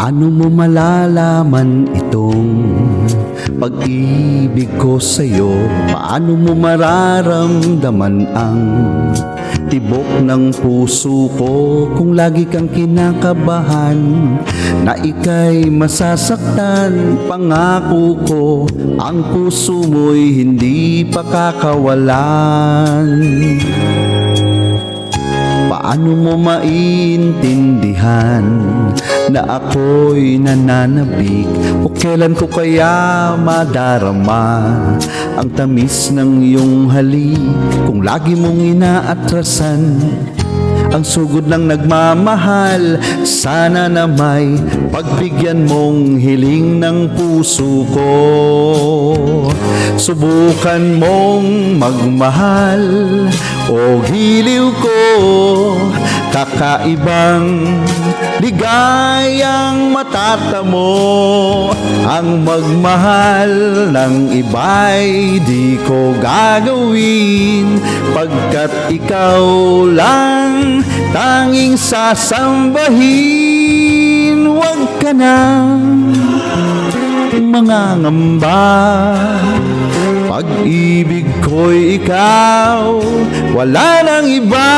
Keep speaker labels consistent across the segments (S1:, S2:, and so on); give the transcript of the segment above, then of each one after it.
S1: Paano mo malalaman itong pag-ibig ko sa'yo? Paano mo mararamdaman ang tibok ng puso ko kung lagi kang kinakabahan na ika'y masasaktan? Pangako ko, ang puso mo'y hindi pa kakawalan. Paano mo maintindihan na ako'y nananabik? O kailan ko kaya madarama ang tamis ng iyong halik? Kung lagi mong inaatrasan ang sugod ng nagmamahal, sana na may pagbigyan mong hiling ng puso ko. Subukan mong magmahal o giliw ko, kakaibang ligayang matatamo. Ang magmahal ng iba'y di ko gagawin, pagkat ikaw lang tanging sasambahin. Huwag ka nang mangangamba, pag-ibig ko'y ikaw, wala nang iba.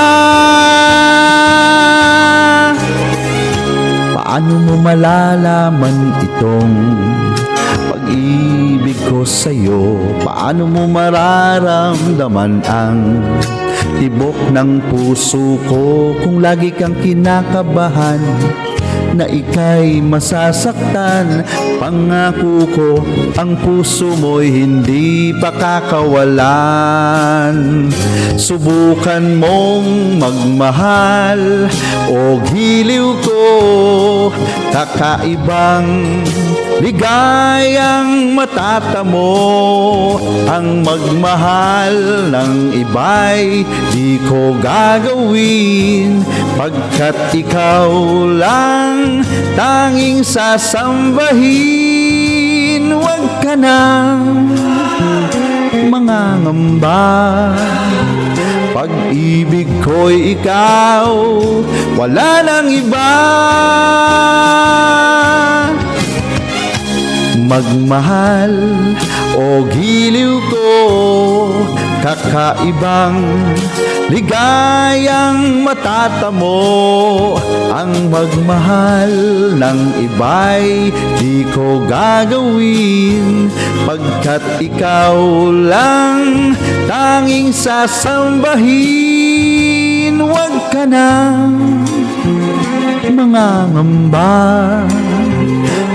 S1: Paano mo malalaman itong pag-ibig ko sa'yo? Paano mo mararamdaman ang tibok ng puso ko kung lagi kang kinakabahan na ika'y masasaktan? Pangako ko, ang puso mo'y hindi pa kakawalan. Subukan mong magmahal o giliw ko, kakaibang ligayang matatamo. Ang magmahal ng iba'y di ko gagawin, pagkat ikaw lang tanging sasambahin. Huwag ka nang mangangamba, pag-ibig ko'y ikaw, wala nang iba. Magmahal o giliw ko, kakaibang ligayang matatamo. Ang magmahal ng iba'y di ko gagawin, pagkat ikaw lang tanging sasambahin. Huwag ka nang mangangamba,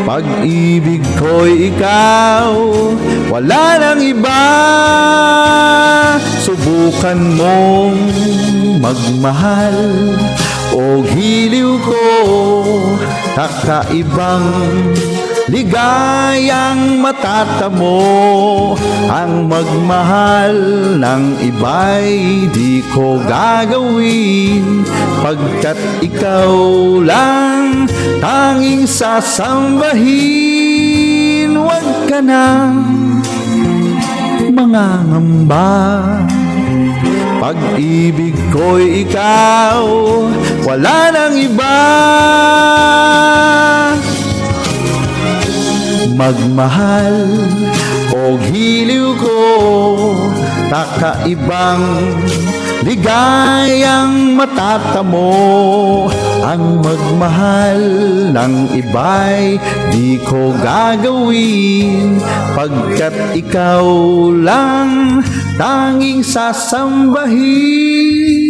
S1: pag-ibig ko'y ikaw, wala nang iba. Subukan mong magmahal o giliw ko, kakaibang ligayang matatamo. Ang magmahal ng iba'y di ko gagawin, pagkat ikaw lang tanging sasambahin. Huwag ka nang mangangamba, pag-ibig ko'y ikaw, wala nang iba. Magmahal o giliw ko, kakaibang ligayang matatamo. Ang magmahal ng iba'y di ko gagawin, pagkat ikaw lang tanging sasambahin.